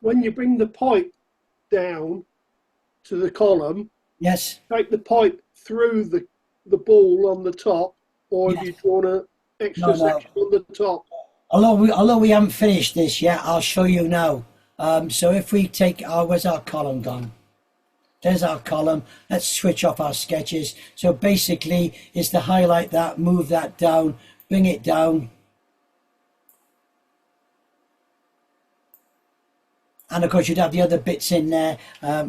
when you bring the pipe down to the column, Yes, take the pipe through the ball on the top, or have yes. you drawn an extra No, no. section on the top? Although we haven't finished this yet, I'll show you now. So if we take our, where's our column gone? There's our column. Let's switch off our sketches. So basically, it's to highlight that, move that down, bring it down. And of course, you'd have the other bits in there.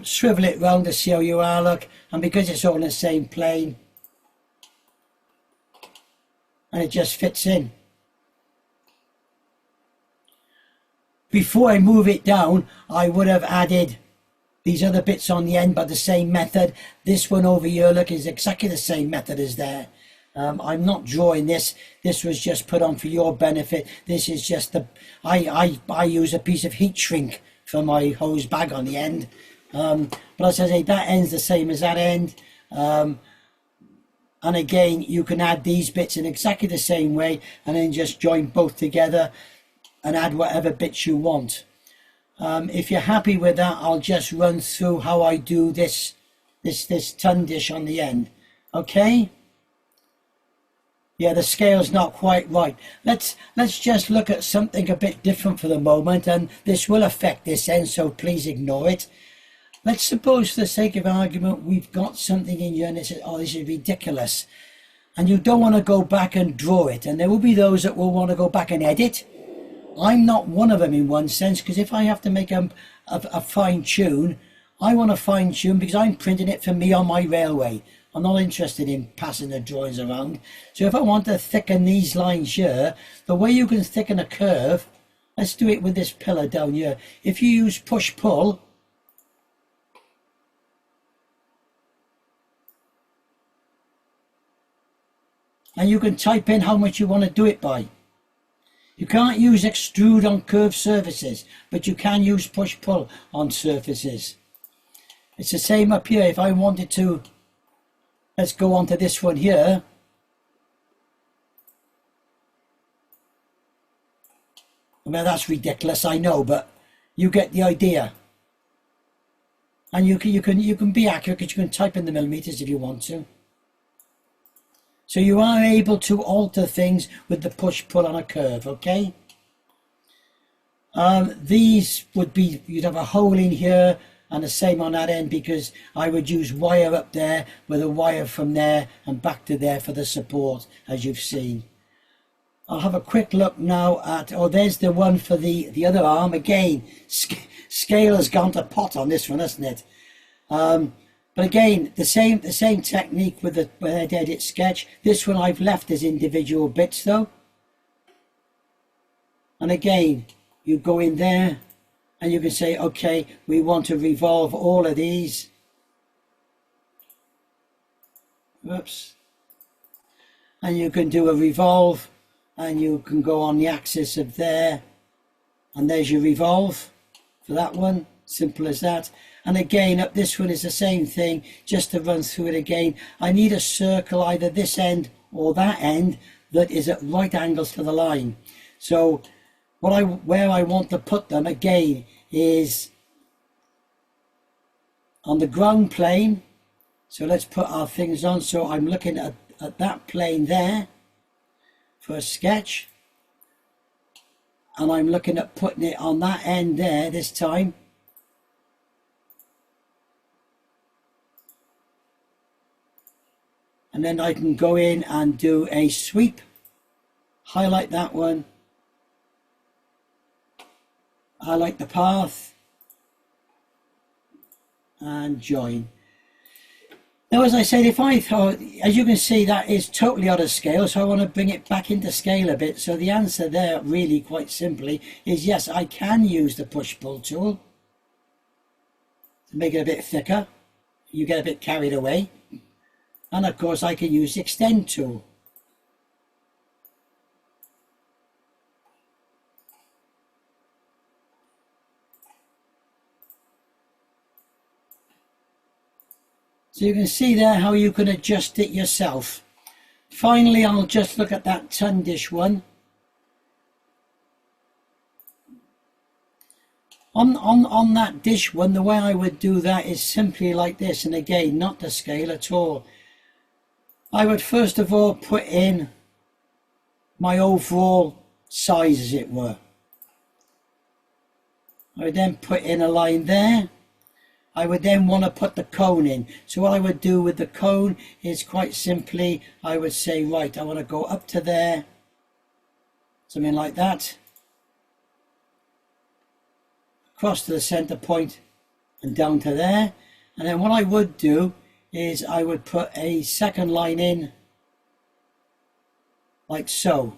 Swivel it round to see how you are, look. And because it's all in the same plane, and it just fits in. Before I move it down, I would have added these other bits on the end by the same method. This one over here, look, is exactly the same method as there. I'm not drawing this. This was just put on for your benefit. This is just the, I use a piece of heat shrink for my hose bag on the end. But as I say, that end's the same as that end. And again, you can add these bits in exactly the same way and then just join both together and add whatever bits you want. If you're happy with that, I'll just run through how I do this ton dish on the end. Okay? Yeah, the scale's not quite right. Let's just look at something a bit different for the moment, and this will affect this end, so please ignore it. Let's suppose, for the sake of argument, we've got something in here and it says, oh, this is ridiculous. And you don't want to go back and draw it, and there will be those that will want to go back and edit. I'm not one of them in one sense, because if I have to make a fine tune, I want to fine tune because I'm printing it for me on my railway. I'm not interested in passing the drawings around. So if I want to thicken these lines here, the way you can thicken a curve, let's do it with this pillar down here. If you use push-pull, and you can type in how much you want to do it by. You can't use extrude on curved surfaces, but you can use push-pull on surfaces. It's the same up here. If I wanted to, let's go on to this one here. Well, that's ridiculous, I know, but you get the idea. And you can be accurate because you can type in the millimeters if you want to. So you are able to alter things with the push-pull on a curve, okay? These would be, you'd have a hole in here and the same on that end, because I would use wire up there with a wire from there and back to there for the support, as you've seen. I'll have a quick look now at, oh, there's the one for the other arm. Again, scale has gone to pot on this one, hasn't it? But again, the same technique with the edit sketch. This one I've left as individual bits though. And again, you go in there and you can say, okay, we want to revolve all of these. Whoops. And you can do a revolve and you can go on the axis of there. And there's your revolve for that one. Simple as that. And again, up this one is the same thing. Just to run through it again, I need a circle either this end or that end that is at right angles to the line. So where I want to put them again is on the ground plane. So let's put our things on. So I'm looking at that plane there for a sketch, and I'm looking at putting it on that end there this time. And then I can go in and do a sweep, highlight that one, highlight the path, and join. Now, as I said, as you can see, that is totally out of scale, so I want to bring it back into scale a bit. So the answer there, really quite simply, is yes, I can use the push-pull tool to make it a bit thicker. You get a bit carried away. And of course I can use the extend tool. So you can see there how you can adjust it yourself. Finally, I'll just look at that ton dish one. On that dish one, the way I would do that is simply like this, and again, not the scale at all. I would first of all put in my overall size, as it were. I would then put in a line there. I would then want to put the cone in. So what I would do with the cone is quite simply, I would say, right, I want to go up to there, something like that, across to the center point and down to there. And then what I would do is I would put a second line in like so.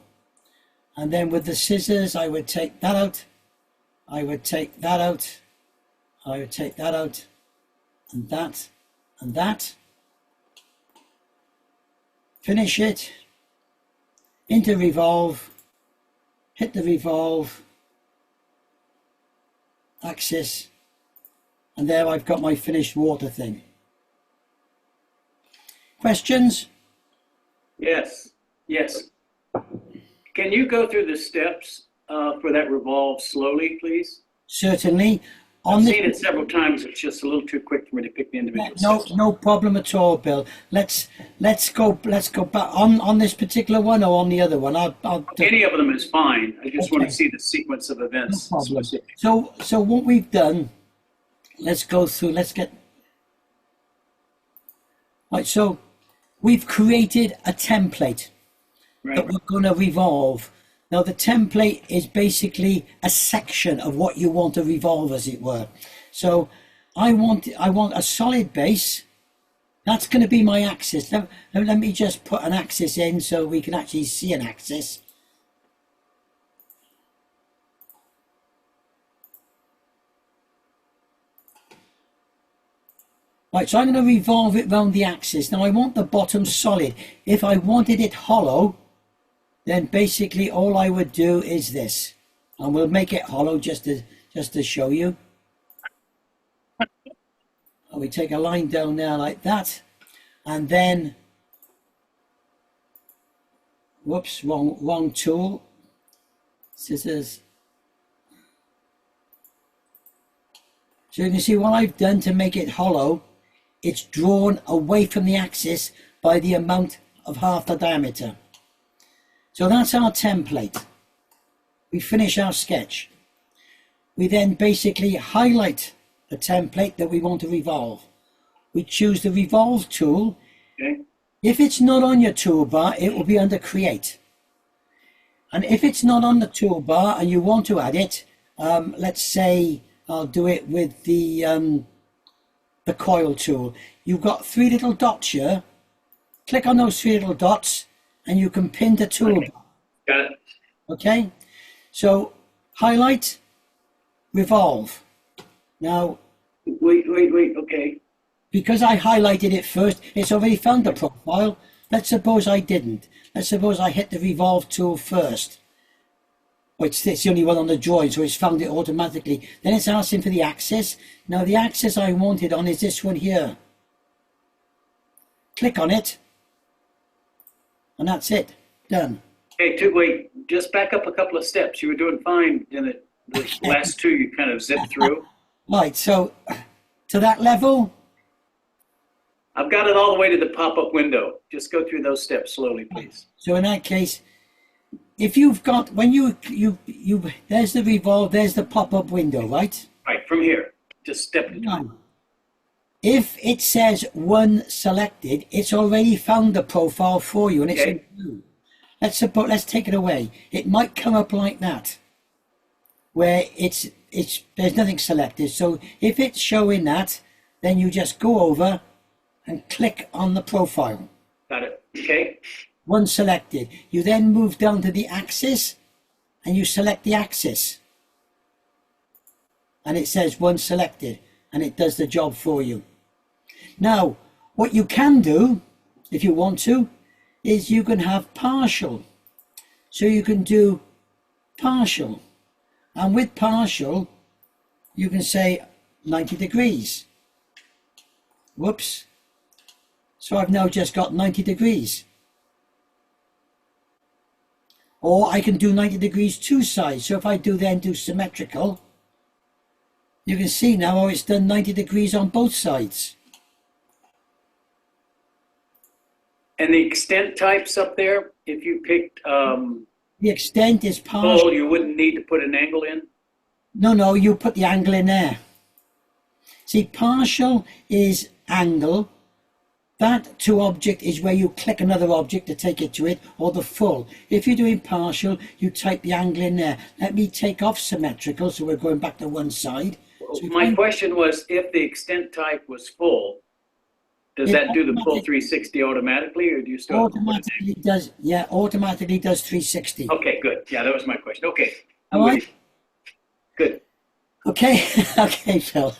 And then with the scissors, I would take that out, I would take that out, I would take that out, and that, and that. Finish it, into revolve, hit the revolve, axis, and there I've got my finished water thing. Questions? Yes, yes. Can you go through the steps for that revolve slowly, please? Certainly. I've seen it several times. It's just a little too quick for me to pick the individual steps. No problem at all, Bill. Let's go back on this particular one or on the other one. Any of them is fine. I just want to see the sequence of events. No problem. So what we've done, let's go through. Let's get right. So we've created a template that we're going to revolve. Now the template is basically a section of what you want to revolve, as it were. So I want a solid base. That's going to be my axis. Let me just put an axis in so we can actually see an axis. Right, so I'm going to revolve it round the axis. Now I want the bottom solid. If I wanted it hollow, then basically all I would do is this, and we'll make it hollow just to show you. And we take a line down there like that, and then, whoops, wrong tool, scissors. So you can see what I've done to make it hollow. It's drawn away from the axis by the amount of half the diameter. So that's our template. We finish our sketch. We then basically highlight the template that we want to revolve. We choose the revolve tool. Okay. If it's not on your toolbar, it will be under create. And if it's not on the toolbar and you want to add it, let's say I'll do it with the coil tool. You've got three little dots here. Click on those three little dots and you can pin the toolbar. Got it. Okay, so highlight, revolve. Now, wait, okay. because I highlighted it first, it's already found the profile. Let's suppose I didn't. Let's suppose I hit the revolve tool first. Well, it's the only one on the drawing, so it's found it automatically. Then it's asking for the axis. Now the axis I wanted on is this one here. Click on it. And that's it. Done. Hey, wait, just back up a couple of steps. You were doing fine in the last two you kind of zipped through. Right, so to that level. I've got it all the way to the pop-up window. Just go through those steps slowly, please. So in that case, if you've got, when you there's the revolve, there's the pop-up window, right? Right, from here. Just step at a time. If it says one selected, it's already found the profile for you, and it's Okay. in blue. Let's take it away. It might come up like that, where it's there's nothing selected. So if it's showing that, then you just go over and click on the profile. Got it. Okay. One selected. You then move down to the axis, and you select the axis, and it says one selected, and it does the job for you. Now, what you can do, if you want to, is you can have partial. So you can do partial. And with partial, you can say 90 degrees. Whoops. So I've now just got 90 degrees. Or I can do 90 degrees two sides. So if I do symmetrical, You can see now how it's done 90 degrees on both sides. And the extent types up there, if you picked The extent is partial. full, you wouldn't need to put an angle in? No, you put the angle in there. See, partial is angle. That to object is where you click another object to take it to it, or the full. If you're doing partial, you type the angle in there. Let me take off symmetrical, so we're going back to one side. So My question was, if the extent type was full, does It that do the full 360 automatically, or do you still have to put an automatically does, yeah, automatically does 360. angle? Okay, good. Yeah, that was my question. Okay, I'm All with right. you. Good. Okay, okay, Phil.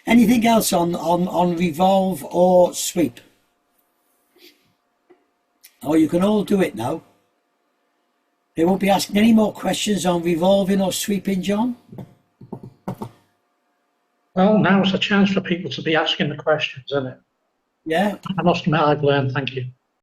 Anything else on revolve or sweep? Oh, you can all do it now. They won't be asking any more questions on revolving or sweeping, John? Well, now's a chance for people to be asking the questions, isn't it? Yeah. I must admit, I've learned, thank you.